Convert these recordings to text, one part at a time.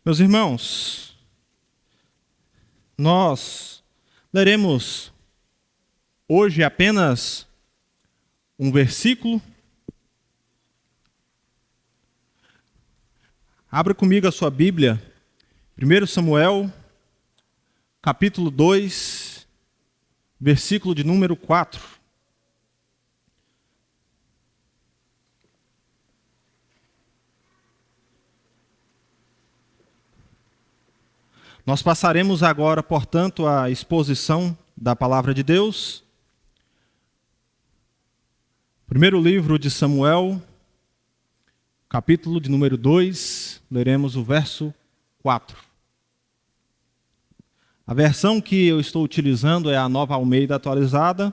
Meus irmãos, nós leremos hoje apenas um versículo. Abra comigo a sua Bíblia, 1 Samuel, capítulo 2, versículo de número 4. Nós passaremos agora, portanto, à exposição da Palavra de Deus. Primeiro livro de Samuel, capítulo de número 2, leremos o verso 4. A versão que eu estou utilizando é a Nova Almeida atualizada.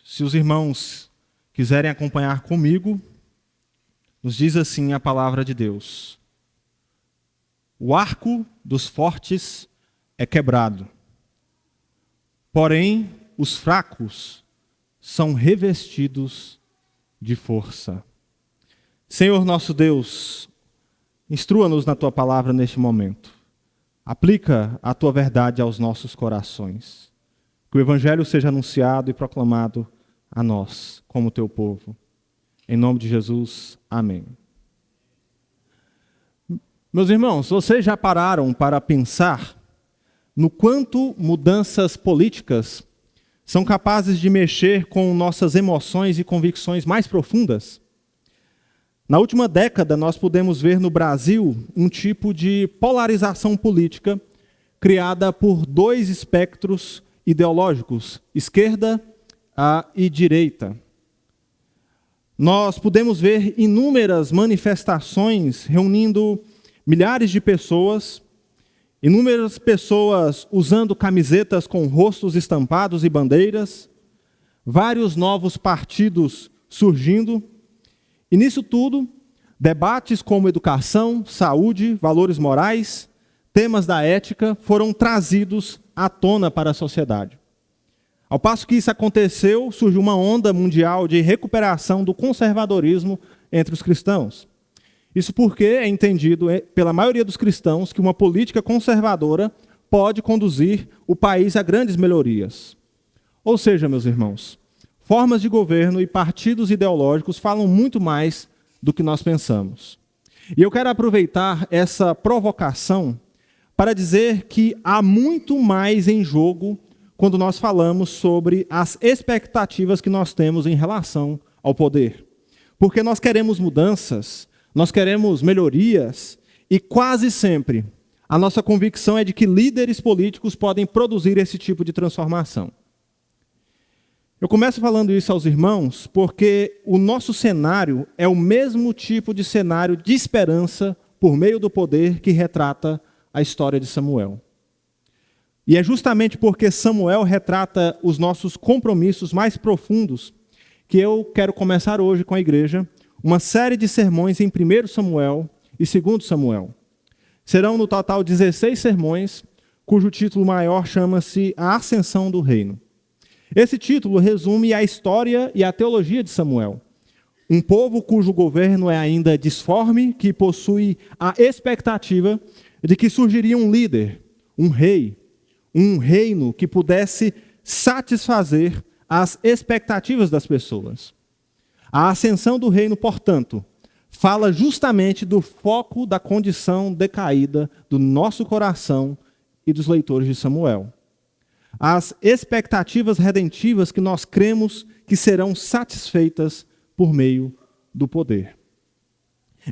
Se os irmãos quiserem acompanhar comigo, nos diz assim a Palavra de Deus. O arco dos fortes é quebrado, porém os fracos são revestidos de força. Senhor nosso Deus, instrua-nos na Tua palavra neste momento. Aplica a Tua verdade aos nossos corações. Que o Evangelho seja anunciado e proclamado a nós, como Teu povo. Em nome de Jesus, amém. Meus irmãos, vocês já pararam para pensar no quanto mudanças políticas são capazes de mexer com nossas emoções e convicções mais profundas? Na última década, nós pudemos ver no Brasil um tipo de polarização política criada por dois espectros ideológicos, esquerda e direita. Nós pudemos ver inúmeras manifestações reunindo milhares de pessoas, inúmeras pessoas usando camisetas com rostos estampados e bandeiras, vários novos partidos surgindo, e nisso tudo, debates como educação, saúde, valores morais, temas da ética foram trazidos à tona para a sociedade. Ao passo que isso aconteceu, surgiu uma onda mundial de recuperação do conservadorismo entre os cristãos. Isso porque é entendido pela maioria dos cristãos que uma política conservadora pode conduzir o país a grandes melhorias. Ou seja, meus irmãos, formas de governo e partidos ideológicos falam muito mais do que nós pensamos. E eu quero aproveitar essa provocação para dizer que há muito mais em jogo quando nós falamos sobre as expectativas que nós temos em relação ao poder. Porque nós queremos mudanças, nós queremos melhorias e quase sempre a nossa convicção é de que líderes políticos podem produzir esse tipo de transformação. Eu começo falando isso aos irmãos porque o nosso cenário é o mesmo tipo de cenário de esperança por meio do poder que retrata a história de Samuel. E é justamente porque Samuel retrata os nossos compromissos mais profundos que eu quero começar hoje com a igreja uma série de sermões em 1 Samuel e 2 Samuel. Serão no total 16 sermões, cujo título maior chama-se A Ascensão do Reino. Esse título resume a história e a teologia de Samuel. Um povo cujo governo é ainda disforme, que possui a expectativa de que surgiria um líder, um rei, um reino que pudesse satisfazer as expectativas das pessoas. A ascensão do reino, portanto, fala justamente do foco da condição decaída do nosso coração e dos leitores de Samuel. As expectativas redentivas que nós cremos que serão satisfeitas por meio do poder.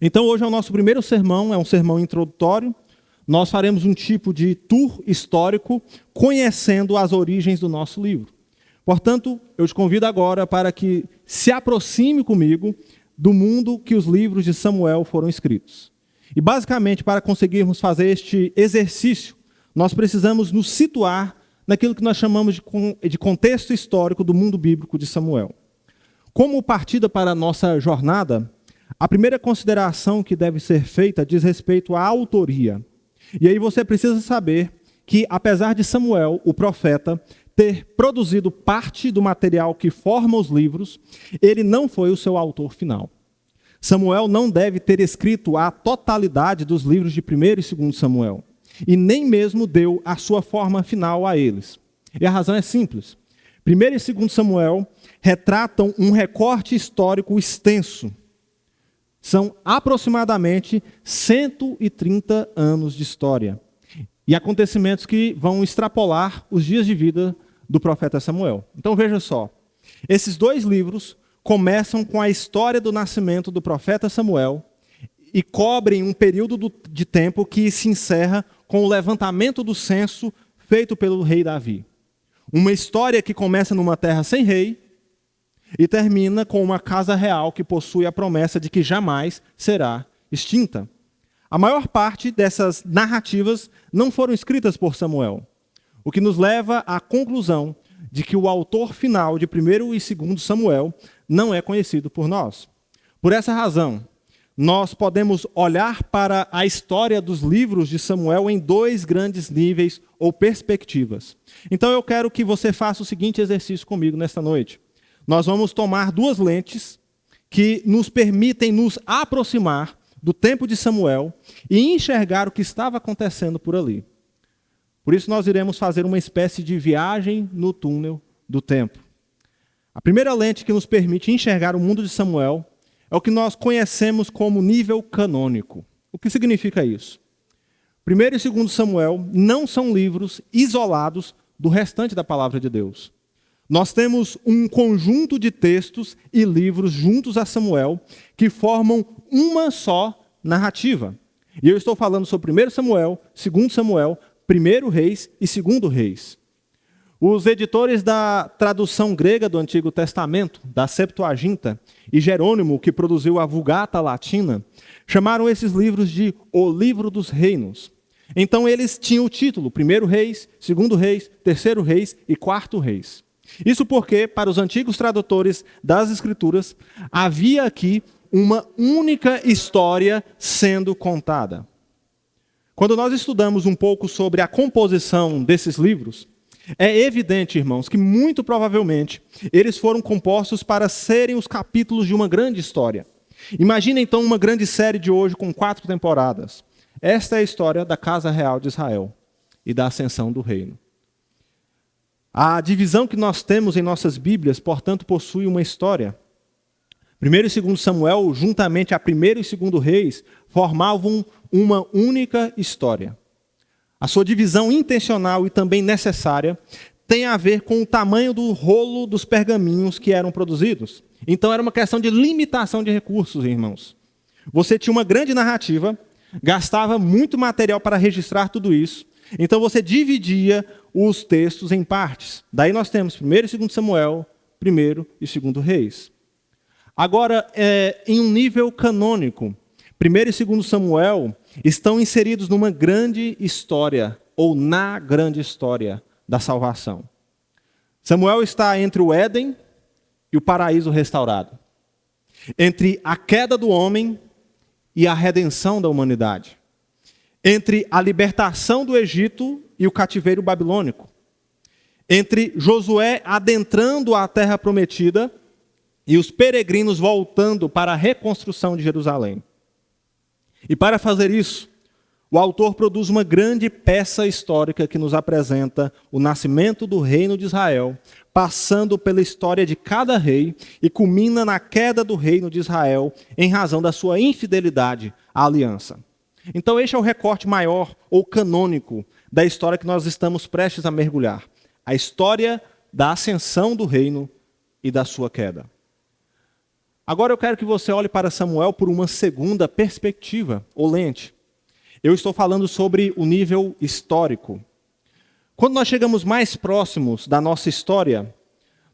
Então, hoje é o nosso primeiro sermão, é um sermão introdutório. Nós faremos um tipo de tour histórico, conhecendo as origens do nosso livro. Portanto, eu te convido agora para que se aproxime comigo do mundo que os livros de Samuel foram escritos. E basicamente, para conseguirmos fazer este exercício, nós precisamos nos situar naquilo que nós chamamos de contexto histórico do mundo bíblico de Samuel. Como partida para a nossa jornada, a primeira consideração que deve ser feita diz respeito à autoria. E aí você precisa saber que, apesar de Samuel, o profeta, ter produzido parte do material que forma os livros, ele não foi o seu autor final. Samuel não deve ter escrito a totalidade dos livros de 1º e 2º Samuel, e nem mesmo deu a sua forma final a eles. E a razão é simples. 1º e 2º Samuel retratam um recorte histórico extenso. São aproximadamente 130 anos de história e acontecimentos que vão extrapolar os dias de vida do profeta Samuel. Então veja só, esses 2 livros começam com a história do nascimento do profeta Samuel e cobrem um período de tempo que se encerra com o levantamento do censo feito pelo rei Davi. Uma história que começa numa terra sem rei e termina com uma casa real que possui a promessa de que jamais será extinta. A maior parte dessas narrativas não foram escritas por Samuel, o que nos leva à conclusão de que o autor final de 1º e 2º Samuel não é conhecido por nós. Por essa razão, nós podemos olhar para a história dos livros de Samuel em 2 grandes níveis ou perspectivas. Então eu quero que você faça o seguinte exercício comigo nesta noite. Nós vamos tomar 2 lentes que nos permitem nos aproximar do tempo de Samuel e enxergar o que estava acontecendo por ali. Por isso nós iremos fazer uma espécie de viagem no túnel do tempo. A primeira lente que nos permite enxergar o mundo de Samuel é o que nós conhecemos como nível canônico. O que significa isso? 1º e 2º Samuel não são livros isolados do restante da palavra de Deus. Nós temos um conjunto de textos e livros juntos a Samuel que formam uma só narrativa. E eu estou falando sobre 1º Samuel, 2º Samuel, 1º Reis e 2º Reis. Os editores da tradução grega do Antigo Testamento, da Septuaginta, e Jerônimo, que produziu a Vulgata Latina, chamaram esses livros de O Livro dos Reinos. Então eles tinham o título 1º Reis, 2º Reis, 3º Reis e 4º Reis. Isso porque, para os antigos tradutores das Escrituras, havia aqui uma única história sendo contada. Quando nós estudamos um pouco sobre a composição desses livros, é evidente, irmãos, que muito provavelmente eles foram compostos para serem os capítulos de uma grande história. Imagina então uma grande série de hoje com 4 temporadas. Esta é a história da Casa Real de Israel e da ascensão do reino. A divisão que nós temos em nossas Bíblias, portanto, possui uma história. 1º e 2º Samuel, juntamente a 1º e 2º Reis, formavam uma única história. A sua divisão intencional e também necessária tem a ver com o tamanho do rolo dos pergaminhos que eram produzidos. Então era uma questão de limitação de recursos, irmãos. Você tinha uma grande narrativa, gastava muito material para registrar tudo isso, então você dividia os textos em partes. Daí nós temos 1º e 2º Samuel, 1º e 2º Reis. Agora, em um nível canônico, 1º e 2º Samuel estão inseridos numa grande história, ou na grande história da salvação. Samuel está entre o Éden e o paraíso restaurado. Entre a queda do homem e a redenção da humanidade. Entre a libertação do Egito e o cativeiro babilônico. Entre Josué adentrando a terra prometida e os peregrinos voltando para a reconstrução de Jerusalém. E para fazer isso, o autor produz uma grande peça histórica que nos apresenta o nascimento do reino de Israel, passando pela história de cada rei e culmina na queda do reino de Israel em razão da sua infidelidade à aliança. Então este é o recorte maior ou canônico da história que nós estamos prestes a mergulhar. A história da ascensão do reino e da sua queda. Agora eu quero que você olhe para Samuel por uma segunda perspectiva, ou lente. Eu estou falando sobre o nível histórico. Quando nós chegamos mais próximos da nossa história,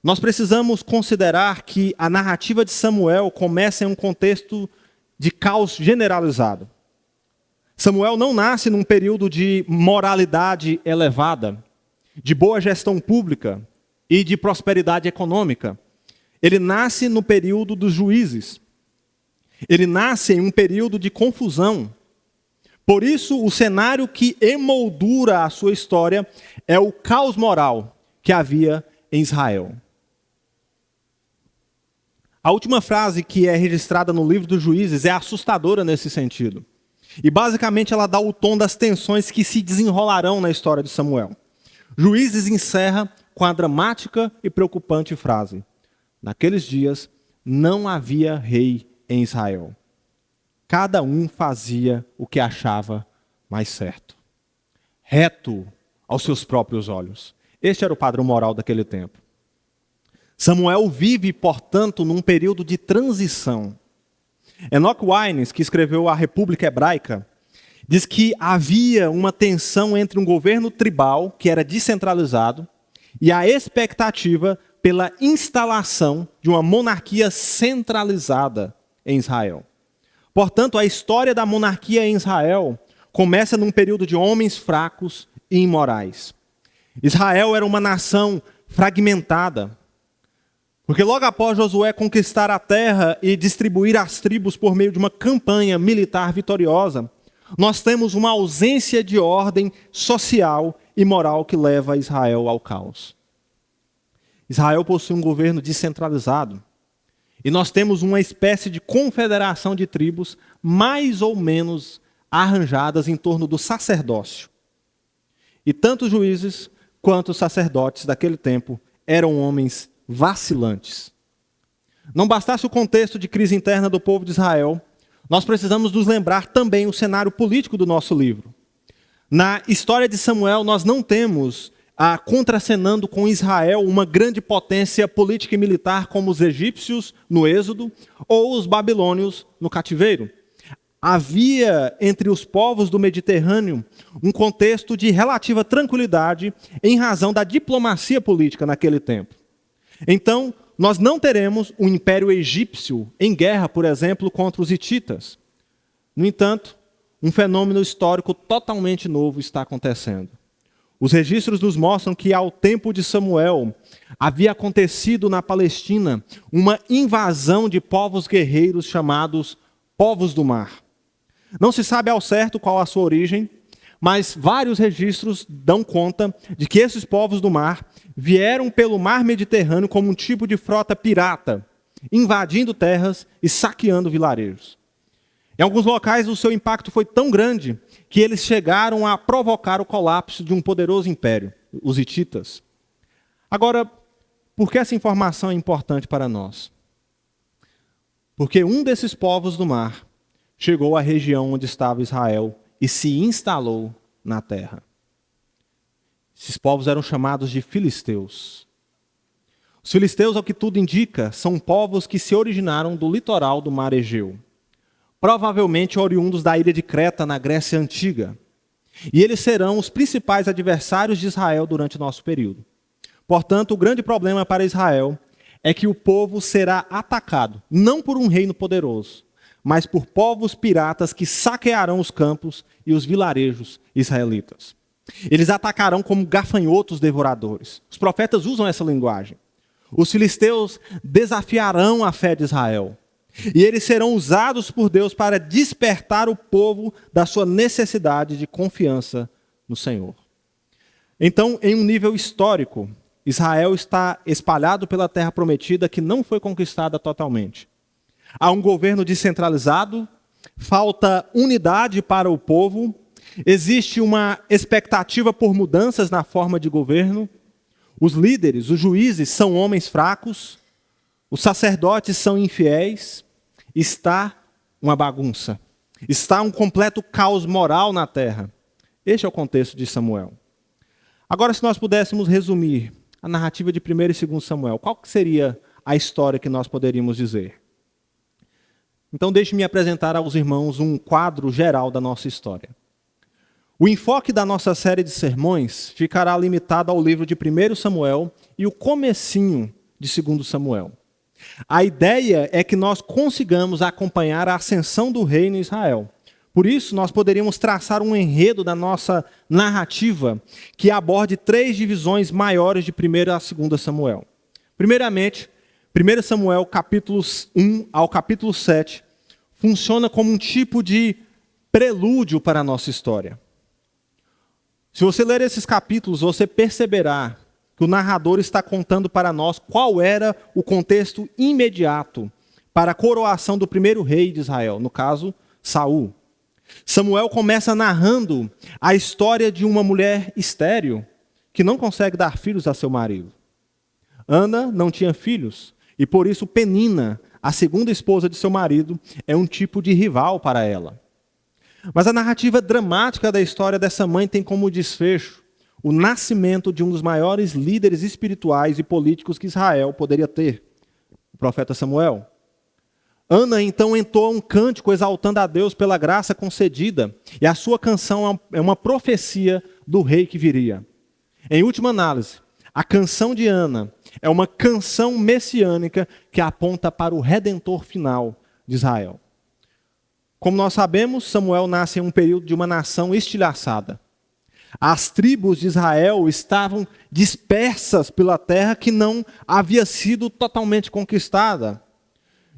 nós precisamos considerar que a narrativa de Samuel começa em um contexto de caos generalizado. Samuel não nasce num período de moralidade elevada, de boa gestão pública e de prosperidade econômica. Ele nasce no período dos juízes. Ele nasce em um período de confusão. Por isso, o cenário que emoldura a sua história é o caos moral que havia em Israel. A última frase que é registrada no livro dos Juízes é assustadora nesse sentido. E basicamente ela dá o tom das tensões que se desenrolarão na história de Samuel. Juízes encerra com a dramática e preocupante frase: naqueles dias não havia rei em Israel. Cada um fazia o que achava mais certo, reto aos seus próprios olhos. Este era o padrão moral daquele tempo. Samuel vive, portanto, num período de transição. Enoch Wines, que escreveu A República Hebraica, diz que havia uma tensão entre um governo tribal, que era descentralizado, e a expectativa pela instalação de uma monarquia centralizada em Israel. Portanto, a história da monarquia em Israel começa num período de homens fracos e imorais. Israel era uma nação fragmentada, porque logo após Josué conquistar a terra e distribuir as tribos por meio de uma campanha militar vitoriosa, nós temos uma ausência de ordem social e moral que leva Israel ao caos. Israel possui um governo descentralizado, e nós temos uma espécie de confederação de tribos mais ou menos arranjadas em torno do sacerdócio. E tanto os juízes quanto os sacerdotes daquele tempo eram homens vacilantes. Não bastasse o contexto de crise interna do povo de Israel, nós precisamos nos lembrar também o cenário político do nosso livro. Na história de Samuel, nós não temos contracenando com Israel uma grande potência política e militar como os egípcios no Êxodo ou os babilônios no cativeiro. Havia entre os povos do Mediterrâneo um contexto de relativa tranquilidade em razão da diplomacia política naquele tempo. Então, nós não teremos o Império Egípcio em guerra, por exemplo, contra os hititas. No entanto, um fenômeno histórico totalmente novo está acontecendo. Os registros nos mostram que ao tempo de Samuel havia acontecido na Palestina uma invasão de povos guerreiros chamados povos do mar. Não se sabe ao certo qual a sua origem, mas vários registros dão conta de que esses povos do mar vieram pelo mar Mediterrâneo como um tipo de frota pirata, invadindo terras e saqueando vilarejos. Em alguns locais o seu impacto foi tão grande que eles chegaram a provocar o colapso de um poderoso império, os hititas. Agora, por que essa informação é importante para nós? Porque um desses povos do mar chegou à região onde estava Israel e se instalou na terra. Esses povos eram chamados de filisteus. Os filisteus, ao que tudo indica, são povos que se originaram do litoral do mar Egeu, provavelmente oriundos da ilha de Creta, na Grécia Antiga. E eles serão os principais adversários de Israel durante o nosso período. Portanto, o grande problema para Israel é que o povo será atacado, não por um reino poderoso, mas por povos piratas que saquearão os campos e os vilarejos israelitas. Eles atacarão como gafanhotos devoradores. Os profetas usam essa linguagem. Os filisteus desafiarão a fé de Israel. E eles serão usados por Deus para despertar o povo da sua necessidade de confiança no Senhor. Então, em um nível histórico, Israel está espalhado pela terra prometida que não foi conquistada totalmente. Há um governo descentralizado, falta unidade para o povo, existe uma expectativa por mudanças na forma de governo, os líderes, os juízes são homens fracos, os sacerdotes são infiéis, está uma bagunça, está um completo caos moral na terra. Este é o contexto de Samuel. Agora, se nós pudéssemos resumir a narrativa de 1 e 2 Samuel, qual seria a história que nós poderíamos dizer? Então, deixe-me apresentar aos irmãos um quadro geral da nossa história. O enfoque da nossa série de sermões ficará limitado ao livro de 1 Samuel e o comecinho de 2 Samuel. A ideia é que nós consigamos acompanhar a ascensão do reino em Israel. Por isso, nós poderíamos traçar um enredo da nossa narrativa que aborde 3 divisões maiores de 1 a 2 Samuel. Primeiramente, 1 Samuel, capítulos 1 ao capítulo 7, funciona como um tipo de prelúdio para a nossa história. Se você ler esses capítulos, você perceberá que o narrador está contando para nós qual era o contexto imediato para a coroação do primeiro rei de Israel, no caso, Saul. Samuel começa narrando a história de uma mulher estéril que não consegue dar filhos a seu marido. Ana não tinha filhos e por isso Penina, a segunda esposa de seu marido, é um tipo de rival para ela. Mas a narrativa dramática da história dessa mãe tem como desfecho o nascimento de um dos maiores líderes espirituais e políticos que Israel poderia ter, o profeta Samuel. Ana então entoa um cântico exaltando a Deus pela graça concedida, e a sua canção é uma profecia do rei que viria. Em última análise, a canção de Ana é uma canção messiânica que aponta para o Redentor final de Israel. Como nós sabemos, Samuel nasce em um período de uma nação estilhaçada. As tribos de Israel estavam dispersas pela terra que não havia sido totalmente conquistada.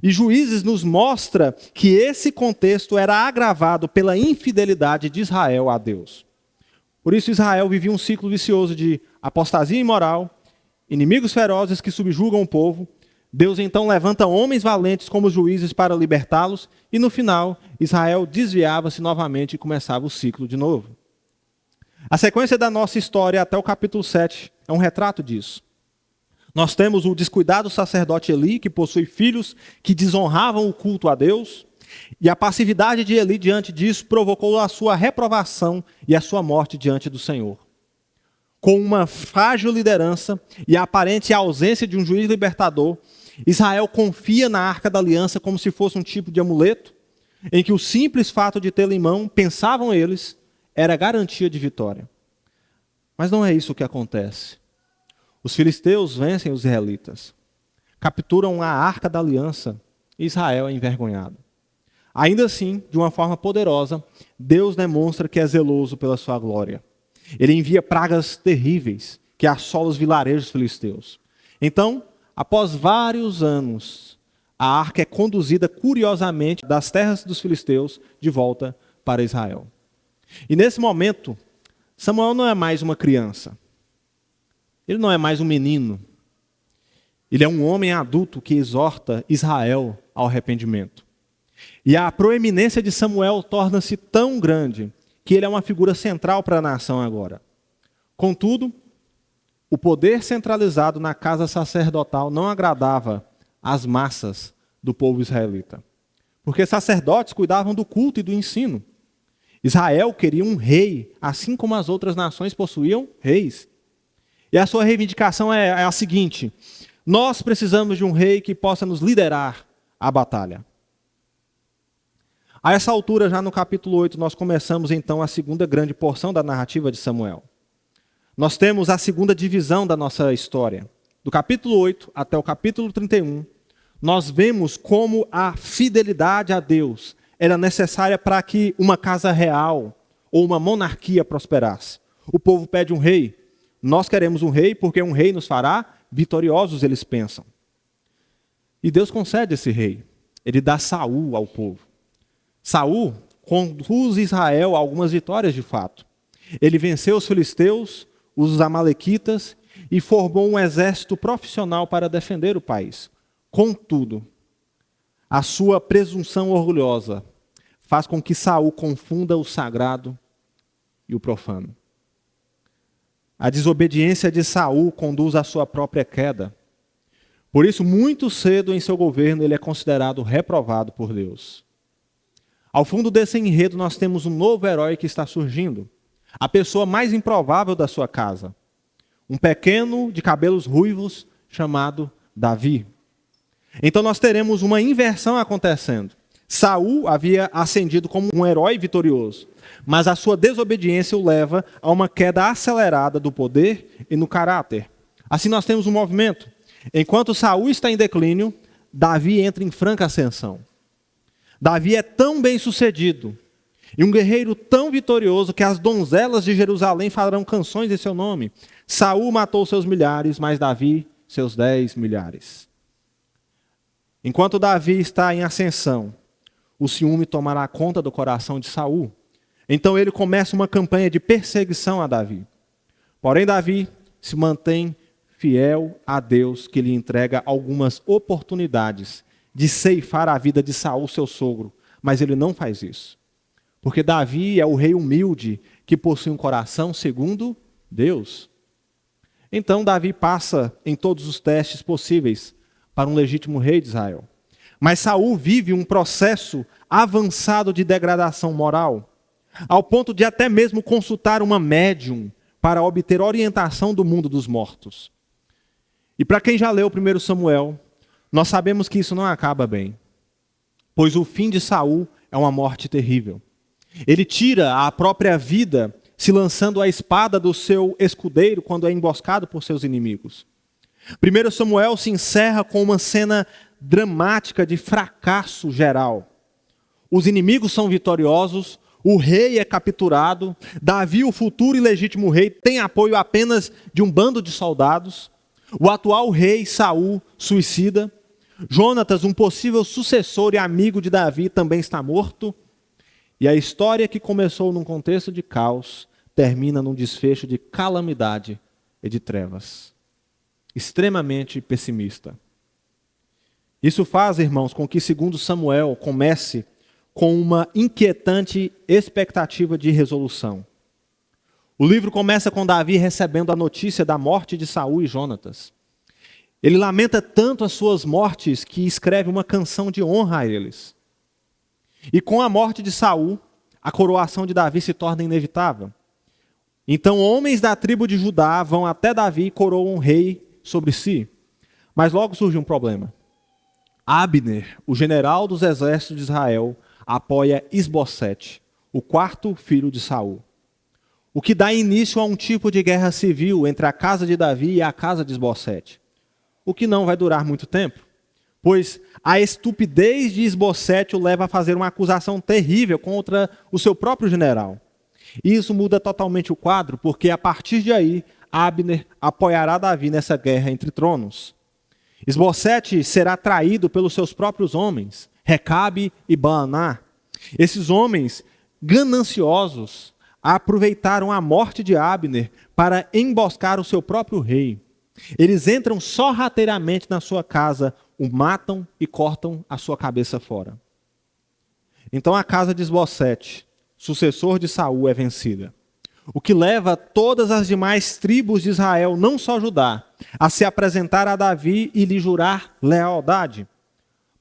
E Juízes nos mostra que esse contexto era agravado pela infidelidade de Israel a Deus. Por isso Israel vivia um ciclo vicioso de apostasia imoral, inimigos ferozes que subjugam o povo. Deus então levanta homens valentes como juízes para libertá-los, e no final Israel desviava-se novamente e começava o ciclo de novo. A sequência da nossa história até o capítulo 7 é um retrato disso. Nós temos o descuidado sacerdote Eli, que possui filhos que desonravam o culto a Deus, e a passividade de Eli diante disso provocou a sua reprovação e a sua morte diante do Senhor. Com uma frágil liderança e a aparente ausência de um juiz libertador, Israel confia na Arca da Aliança como se fosse um tipo de amuleto, em que o simples fato de tê-la em mão, pensavam eles, era garantia de vitória. Mas não é isso que acontece. Os filisteus vencem os israelitas, capturam a Arca da Aliança e Israel é envergonhado. Ainda assim, de uma forma poderosa, Deus demonstra que é zeloso pela sua glória. Ele envia pragas terríveis que assolam os vilarejos filisteus. Então, após vários anos, a arca é conduzida curiosamente das terras dos filisteus de volta para Israel. E nesse momento, Samuel não é mais uma criança. Ele não é mais um menino. Ele é um homem adulto que exorta Israel ao arrependimento. E a proeminência de Samuel torna-se tão grande que ele é uma figura central para a nação agora. Contudo, o poder centralizado na casa sacerdotal não agradava às massas do povo israelita. Porque sacerdotes cuidavam do culto e do ensino. Israel queria um rei, assim como as outras nações possuíam reis. E a sua reivindicação é a seguinte: nós precisamos de um rei que possa nos liderar a batalha. A essa altura, já no capítulo 8, nós começamos então a segunda grande porção da narrativa de Samuel. Nós temos a segunda divisão da nossa história. Do capítulo 8 até o capítulo 31, nós vemos como a fidelidade a Deus era necessária para que uma casa real ou uma monarquia prosperasse. O povo pede um rei. Nós queremos um rei porque um rei nos fará vitoriosos, eles pensam. E Deus concede esse rei. Ele dá Saul ao povo. Saul conduz Israel a algumas vitórias de fato. Ele venceu os filisteus, os amalequitas e formou um exército profissional para defender o país. Contudo, a sua presunção orgulhosa faz com que Saul confunda o sagrado e o profano. A desobediência de Saul conduz à sua própria queda. Por isso, muito cedo em seu governo, ele é considerado reprovado por Deus. Ao fundo desse enredo, nós temos um novo herói que está surgindo. A pessoa mais improvável da sua casa. Um pequeno de cabelos ruivos chamado Davi. Então nós teremos uma inversão acontecendo. Saul havia ascendido como um herói vitorioso, mas a sua desobediência o leva a uma queda acelerada do poder e no caráter. Assim nós temos um movimento. Enquanto Saul está em declínio, Davi entra em franca ascensão. Davi é tão bem sucedido e um guerreiro tão vitorioso que as donzelas de Jerusalém farão canções em seu nome. Saul matou seus milhares, mas Davi seus 10 milhares. Enquanto Davi está em ascensão, o ciúme tomará conta do coração de Saul. Então ele começa uma campanha de perseguição a Davi. Porém, Davi se mantém fiel a Deus, que lhe entrega algumas oportunidades de ceifar a vida de Saul, seu sogro. Mas ele não faz isso. Porque Davi é o rei humilde que possui um coração segundo Deus. Então Davi passa em todos os testes possíveis para um legítimo rei de Israel. Mas Saul vive um processo avançado de degradação moral, ao ponto de até mesmo consultar uma médium para obter orientação do mundo dos mortos. E para quem já leu 1 Samuel, nós sabemos que isso não acaba bem, pois o fim de Saul é uma morte terrível. Ele tira a própria vida se lançando a espada do seu escudeiro quando é emboscado por seus inimigos. 1 Samuel se encerra com uma cena dramática de fracasso geral. Os inimigos são vitoriosos, o rei é capturado, Davi, o futuro e legítimo rei, tem apoio apenas de um bando de soldados, o atual rei Saul suicida, Jonatas, um possível sucessor e amigo de Davi, também está morto, e a história que começou num contexto de caos termina num desfecho de calamidade e de trevas. Extremamente pessimista. Isso faz, irmãos, com que 2 Samuel comece com uma inquietante expectativa de resolução. O livro começa com Davi recebendo a notícia da morte de Saul e Jonatas. Ele lamenta tanto as suas mortes que escreve uma canção de honra a eles. E com a morte de Saul, a coroação de Davi se torna inevitável. Então homens da tribo de Judá vão até Davi e coroam um rei sobre si. Mas logo surge um problema. Abner, o general dos exércitos de Israel, apoia Isbosete, o quarto filho de Saul. O que dá início a um tipo de guerra civil entre a casa de Davi e a casa de Isbosete. O que não vai durar muito tempo, pois a estupidez de Isbosete o leva a fazer uma acusação terrível contra o seu próprio general. E isso muda totalmente o quadro, porque a partir de aí, Abner apoiará Davi nessa guerra entre tronos. Isbosete será traído pelos seus próprios homens, Recabe e Baaná. Esses homens gananciosos aproveitaram a morte de Abner para emboscar o seu próprio rei. Eles entram sorrateiramente na sua casa, o matam e cortam a sua cabeça fora. Então a casa de Isbosete, sucessor de Saul, é vencida. O que leva todas as demais tribos de Israel, não só Judá, a se apresentar a Davi e lhe jurar lealdade.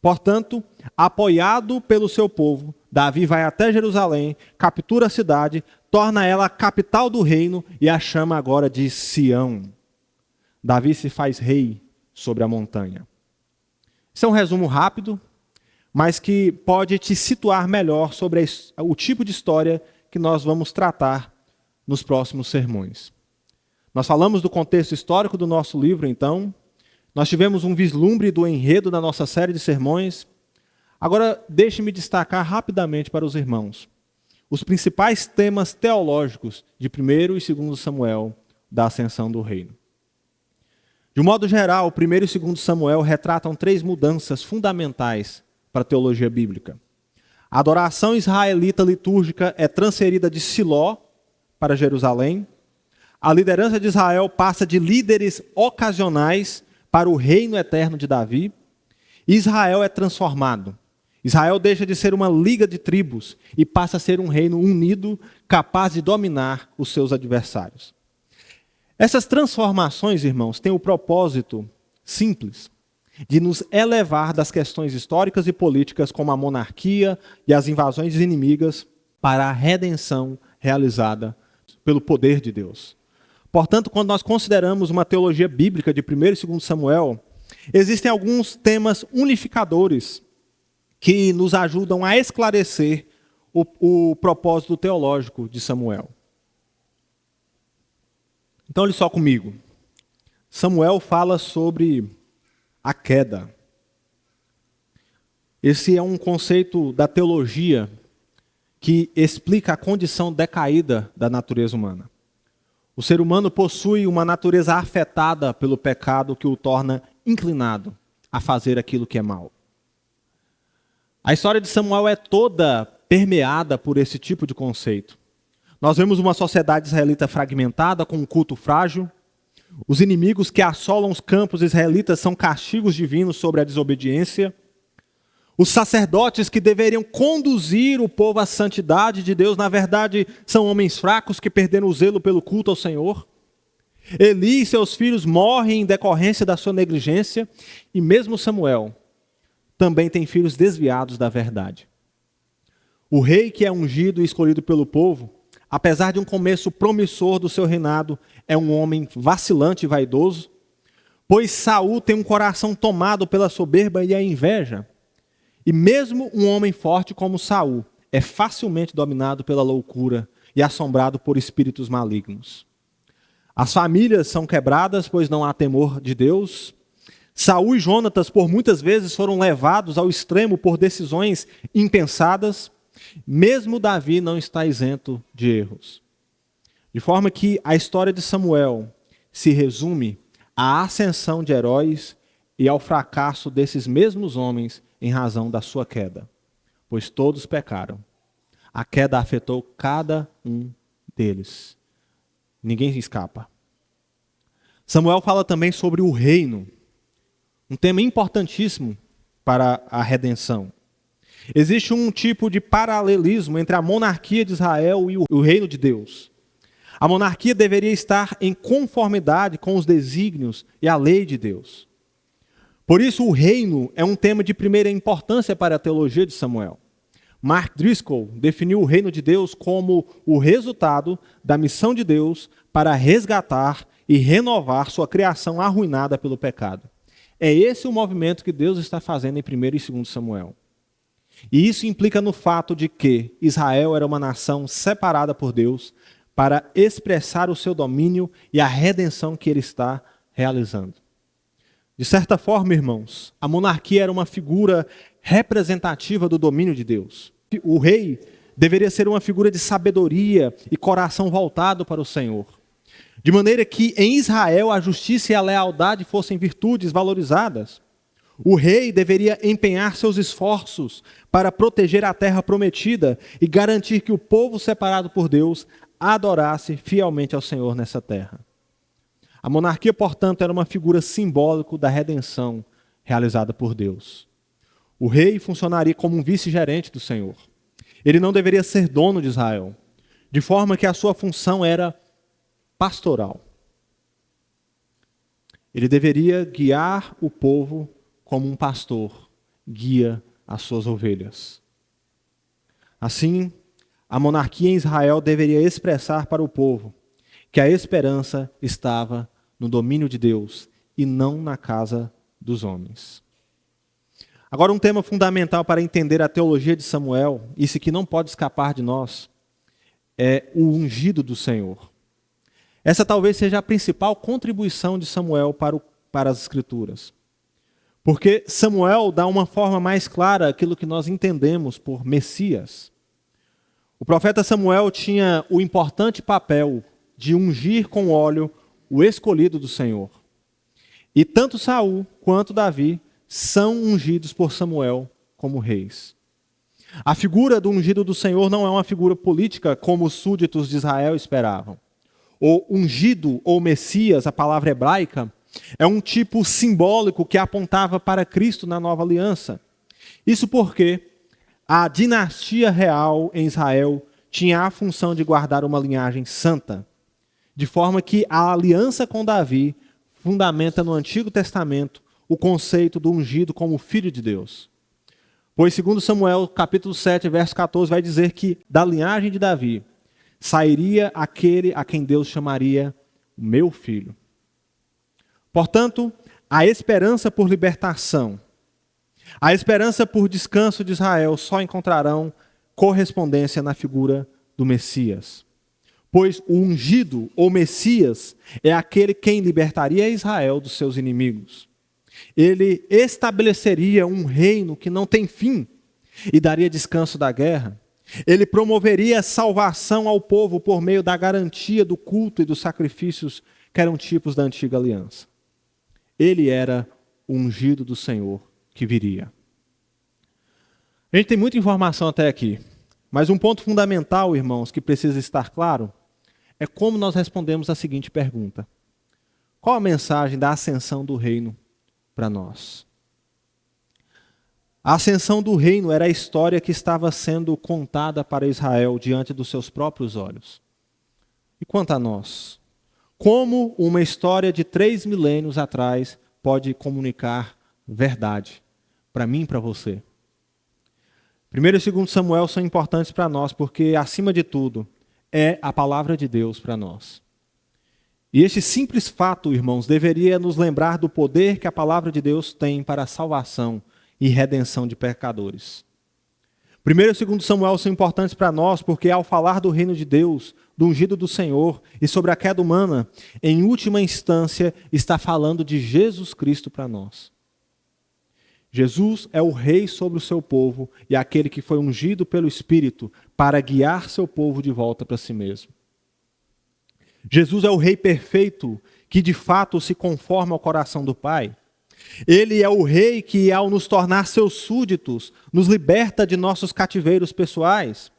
Portanto, apoiado pelo seu povo, Davi vai até Jerusalém, captura a cidade, torna ela a capital do reino e a chama agora de Sião. Davi se faz rei sobre a montanha. Isso é um resumo rápido, mas que pode te situar melhor sobre o tipo de história que nós vamos tratar nos próximos sermões. Nós falamos do contexto histórico do nosso livro, então. Nós tivemos um vislumbre do enredo da nossa série de sermões. Agora, deixe-me destacar rapidamente para os irmãos os principais temas teológicos de 1 e 2 Samuel da ascensão do reino. De um modo geral, 1 e 2 Samuel retratam 3 mudanças fundamentais para a teologia bíblica. A adoração israelita litúrgica é transferida de Siló para Jerusalém. A liderança de Israel passa de líderes ocasionais para o reino eterno de Davi. Israel é transformado. Israel deixa de ser uma liga de tribos e passa a ser um reino unido, capaz de dominar os seus adversários. Essas transformações, irmãos, têm o propósito simples de nos elevar das questões históricas e políticas como a monarquia e as invasões inimigas para a redenção realizada pelo poder de Deus. Portanto, quando nós consideramos uma teologia bíblica de 1 e 2 Samuel, existem alguns temas unificadores que nos ajudam a esclarecer o propósito teológico de Samuel. Então, olhe só comigo. Samuel fala sobre a queda. Esse é um conceito da teologia que explica a condição decaída da natureza humana. O ser humano possui uma natureza afetada pelo pecado que o torna inclinado a fazer aquilo que é mal. A história de Samuel é toda permeada por esse tipo de conceito. Nós vemos uma sociedade israelita fragmentada, com um culto frágil, Os inimigos que assolam os campos israelitas são castigos divinos sobre a desobediência. Os sacerdotes que deveriam conduzir o povo à santidade de Deus, na verdade, são homens fracos que perderam o zelo pelo culto ao Senhor. Eli e seus filhos morrem em decorrência da sua negligência, e mesmo Samuel também tem filhos desviados da verdade. O rei que é ungido e escolhido pelo povo, apesar de um começo promissor do seu reinado, é um homem vacilante e vaidoso, pois Saul tem um coração tomado pela soberba e a inveja. E mesmo um homem forte como Saul é facilmente dominado pela loucura e assombrado por espíritos malignos. As famílias são quebradas, pois não há temor de Deus. Saul e Jonatas, por muitas vezes, foram levados ao extremo por decisões impensadas. Mesmo Davi não está isento de erros. De forma que a história de Samuel se resume à ascensão de heróis e ao fracasso desses mesmos homens em razão da sua queda. Pois todos pecaram. A queda afetou cada um deles. Ninguém escapa. Samuel fala também sobre o reino, um tema importantíssimo para a redenção. Existe um tipo de paralelismo entre a monarquia de Israel e o reino de Deus. A monarquia deveria estar em conformidade com os desígnios e a lei de Deus. Por isso, o reino é um tema de primeira importância para a teologia de Samuel. Mark Driscoll definiu o reino de Deus como o resultado da missão de Deus para resgatar e renovar sua criação arruinada pelo pecado. É esse o movimento que Deus está fazendo em 1 e 2 Samuel. E isso implica no fato de que Israel era uma nação separada por Deus para expressar o seu domínio e a redenção que ele está realizando. De certa forma, irmãos, a monarquia era uma figura representativa do domínio de Deus. O rei deveria ser uma figura de sabedoria e coração voltado para o Senhor. De maneira que em Israel a justiça e a lealdade fossem virtudes valorizadas. O rei deveria empenhar seus esforços para proteger a terra prometida e garantir que o povo separado por Deus adorasse fielmente ao Senhor nessa terra. A monarquia, portanto, era uma figura simbólica da redenção realizada por Deus. O rei funcionaria como um vice-gerente do Senhor. Ele não deveria ser dono de Israel, de forma que a sua função era pastoral. Ele deveria guiar o povo como um pastor guia as suas ovelhas. Assim, a monarquia em Israel deveria expressar para o povo que a esperança estava no domínio de Deus e não na casa dos homens. Agora, um tema fundamental para entender a teologia de Samuel, isso que não pode escapar de nós, é o ungido do Senhor. Essa talvez seja a principal contribuição de Samuel para as Escrituras. Porque Samuel dá uma forma mais clara aquilo que nós entendemos por Messias. O profeta Samuel tinha o importante papel de ungir com óleo o escolhido do Senhor. E tanto Saul quanto Davi são ungidos por Samuel como reis. A figura do ungido do Senhor não é uma figura política como os súditos de Israel esperavam. O ungido ou Messias, a palavra hebraica, é um tipo simbólico que apontava para Cristo na nova aliança. Isso porque a dinastia real em Israel tinha a função de guardar uma linhagem santa, de forma que a aliança com Davi fundamenta no Antigo Testamento o conceito do ungido como filho de Deus. Pois, segundo Samuel, capítulo 7, verso 14, vai dizer que da linhagem de Davi sairia aquele a quem Deus chamaria meu filho. Portanto, a esperança por libertação, a esperança por descanso de Israel só encontrarão correspondência na figura do Messias. Pois o ungido, ou Messias, é aquele quem libertaria Israel dos seus inimigos. Ele estabeleceria um reino que não tem fim e daria descanso da guerra. Ele promoveria salvação ao povo por meio da garantia do culto e dos sacrifícios que eram tipos da antiga aliança. Ele era o ungido do Senhor que viria. A gente tem muita informação até aqui, mas um ponto fundamental, irmãos, que precisa estar claro, é como nós respondemos a seguinte pergunta: Qual a mensagem da ascensão do reino para nós? A ascensão do reino era a história que estava sendo contada para Israel diante dos seus próprios olhos. E quanto a nós? Como uma história de 3 milênios atrás pode comunicar verdade para mim e para você? 1 e 2 Samuel são importantes para nós porque, acima de tudo, é a palavra de Deus para nós. E este simples fato, irmãos, deveria nos lembrar do poder que a palavra de Deus tem para a salvação e redenção de pecadores. 1 e 2 Samuel são importantes para nós porque, ao falar do reino de Deus, do ungido do Senhor e sobre a queda humana, em última instância, está falando de Jesus Cristo para nós. Jesus é o rei sobre o seu povo e aquele que foi ungido pelo Espírito para guiar seu povo de volta para si mesmo. Jesus é o rei perfeito que de fato se conforma ao coração do Pai. Ele é o rei que, ao nos tornar seus súditos, nos liberta de nossos cativeiros pessoais.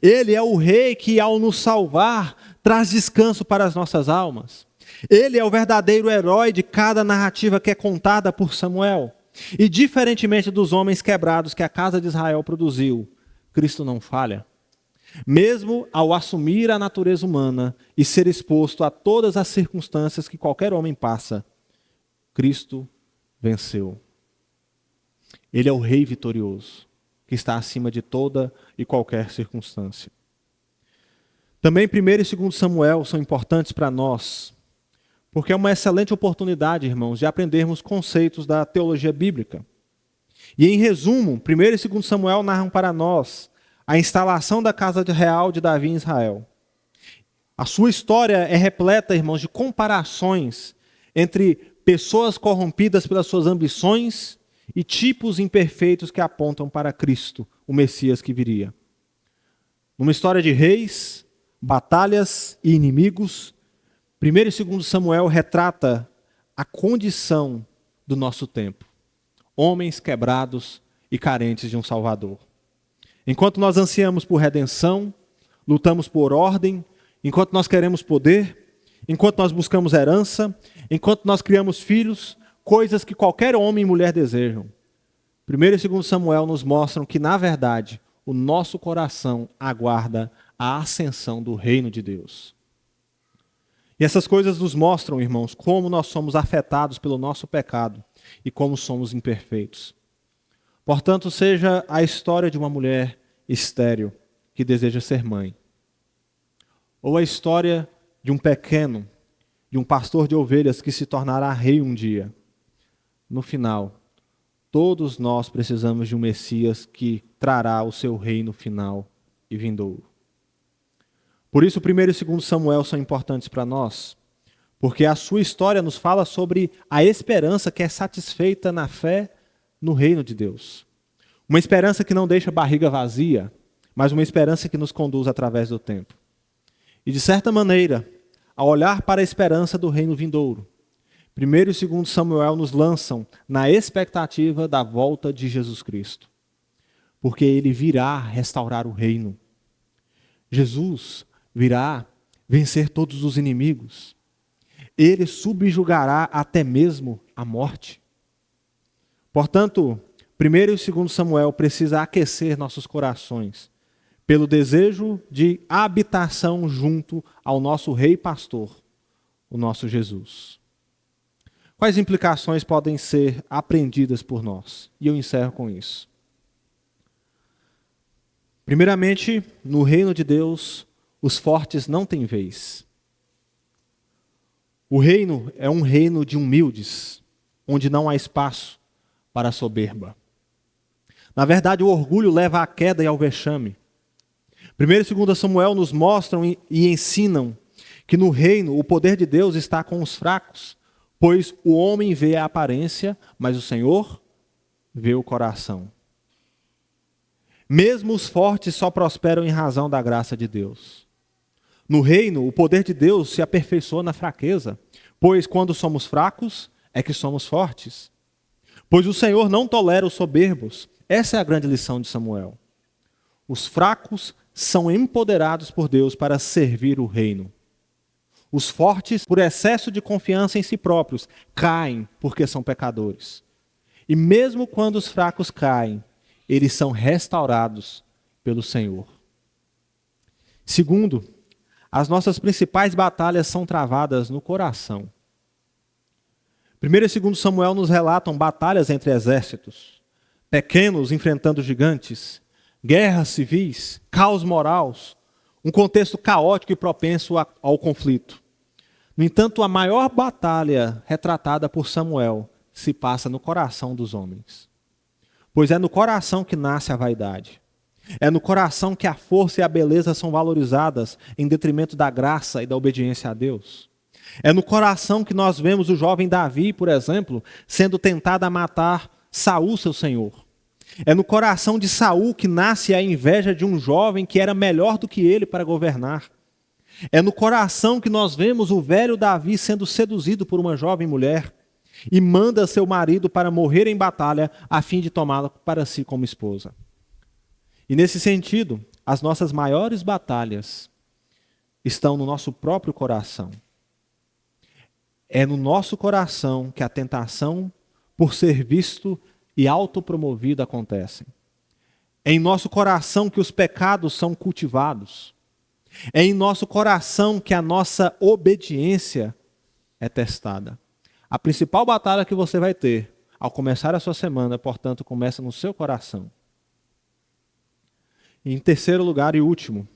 Ele é o rei que, ao nos salvar, traz descanso para as nossas almas. Ele é o verdadeiro herói de cada narrativa que é contada por Samuel. E, diferentemente dos homens quebrados que a casa de Israel produziu, Cristo não falha. Mesmo ao assumir a natureza humana e ser exposto a todas as circunstâncias que qualquer homem passa, Cristo venceu. Ele é o rei vitorioso, que está acima de toda e qualquer circunstância. Também 1 e 2 Samuel são importantes para nós, porque é uma excelente oportunidade, irmãos, de aprendermos conceitos da teologia bíblica. E em resumo, 1 e 2 Samuel narram para nós a instalação da casa real de Davi em Israel. A sua história é repleta, irmãos, de comparações entre pessoas corrompidas pelas suas ambições e tipos imperfeitos que apontam para Cristo, o Messias que viria. Numa história de reis, batalhas e inimigos, 1 e 2 Samuel retrata a condição do nosso tempo. Homens quebrados e carentes de um Salvador. Enquanto nós ansiamos por redenção, lutamos por ordem, enquanto nós queremos poder, enquanto nós buscamos herança, enquanto nós criamos filhos, coisas que qualquer homem e mulher desejam. 1 e 2 Samuel nos mostram que, na verdade, o nosso coração aguarda a ascensão do reino de Deus. E essas coisas nos mostram, irmãos, como nós somos afetados pelo nosso pecado e como somos imperfeitos. Portanto, seja a história de uma mulher estéril que deseja ser mãe, ou a história de um pequeno, de um pastor de ovelhas que se tornará rei um dia. No final, todos nós precisamos de um Messias que trará o seu reino final e vindouro. Por isso, 1 e 2 Samuel são importantes para nós, porque a sua história nos fala sobre a esperança que é satisfeita na fé no reino de Deus. Uma esperança que não deixa a barriga vazia, mas uma esperança que nos conduz através do tempo. E, de certa maneira, ao olhar para a esperança do reino vindouro, 1 e 2 Samuel nos lançam na expectativa da volta de Jesus Cristo. Porque ele virá restaurar o reino. Jesus virá vencer todos os inimigos. Ele subjugará até mesmo a morte. Portanto, 1 e 2 Samuel precisa aquecer nossos corações pelo desejo de habitação junto ao nosso rei pastor, o nosso Jesus. Quais implicações podem ser aprendidas por nós? E eu encerro com isso. Primeiramente, no reino de Deus, os fortes não têm vez. O reino é um reino de humildes, onde não há espaço para a soberba. Na verdade, o orgulho leva à queda e ao vexame. 1 e 2 Samuel nos mostram e ensinam que no reino o poder de Deus está com os fracos, pois o homem vê a aparência, mas o Senhor vê o coração. Mesmo os fortes só prosperam em razão da graça de Deus. No reino, o poder de Deus se aperfeiçoa na fraqueza, pois quando somos fracos, é que somos fortes. Pois o Senhor não tolera os soberbos. Essa é a grande lição de Samuel. Os fracos são empoderados por Deus para servir o reino. Os fortes, por excesso de confiança em si próprios, caem porque são pecadores. E mesmo quando os fracos caem, eles são restaurados pelo Senhor. Segundo, as nossas principais batalhas são travadas no coração. 1 e 2 Samuel nos relatam batalhas entre exércitos, pequenos enfrentando gigantes, guerras civis, caos moral, um contexto caótico e propenso ao conflito. No entanto, a maior batalha retratada por Samuel se passa no coração dos homens. Pois é no coração que nasce a vaidade. É no coração que a força e a beleza são valorizadas em detrimento da graça e da obediência a Deus. É no coração que nós vemos o jovem Davi, por exemplo, sendo tentado a matar Saul, seu senhor. É no coração de Saul que nasce a inveja de um jovem que era melhor do que ele para governar. É no coração que nós vemos o velho Davi sendo seduzido por uma jovem mulher e manda seu marido para morrer em batalha a fim de tomá-la para si como esposa. E nesse sentido, as nossas maiores batalhas estão no nosso próprio coração. É no nosso coração que a tentação por ser visto e autopromovido acontecem. É em nosso coração que os pecados são cultivados. É em nosso coração que a nossa obediência é testada. A principal batalha que você vai ter ao começar a sua semana, portanto, começa no seu coração. E em terceiro lugar e último,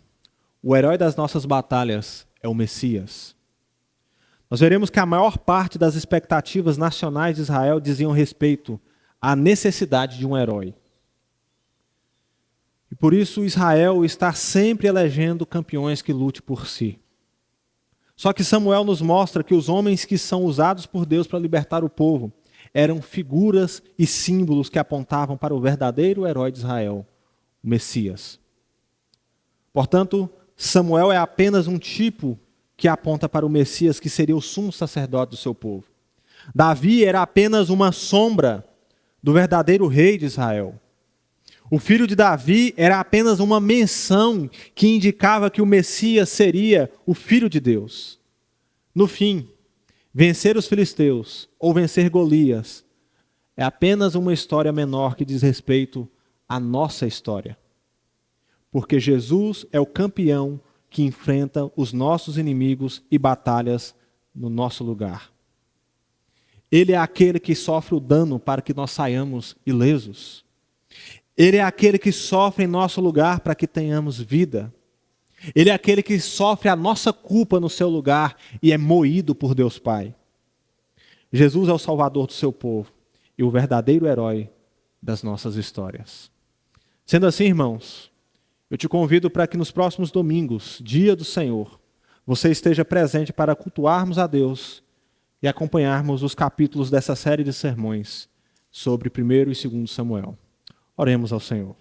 o herói das nossas batalhas é o Messias. Nós veremos que a maior parte das expectativas nacionais de Israel diziam respeito à necessidade de um herói. E por isso Israel está sempre elegendo campeões que lute por si. Só que Samuel nos mostra que os homens que são usados por Deus para libertar o povo eram figuras e símbolos que apontavam para o verdadeiro herói de Israel, o Messias. Portanto, Samuel é apenas um tipo que aponta para o Messias, que seria o sumo sacerdote do seu povo. Davi era apenas uma sombra do verdadeiro rei de Israel. O filho de Davi era apenas uma menção que indicava que o Messias seria o Filho de Deus. No fim, vencer os filisteus ou vencer Golias é apenas uma história menor que diz respeito à nossa história. Porque Jesus é o campeão que enfrenta os nossos inimigos e batalhas no nosso lugar. Ele é aquele que sofre o dano para que nós saiamos ilesos. Ele é aquele que sofre em nosso lugar para que tenhamos vida. Ele é aquele que sofre a nossa culpa no seu lugar e é moído por Deus Pai. Jesus é o Salvador do seu povo e o verdadeiro herói das nossas histórias. Sendo assim, irmãos, eu te convido para que nos próximos domingos, dia do Senhor, você esteja presente para cultuarmos a Deus e acompanharmos os capítulos dessa série de sermões sobre 1 e 2 Samuel. Oremos ao Senhor.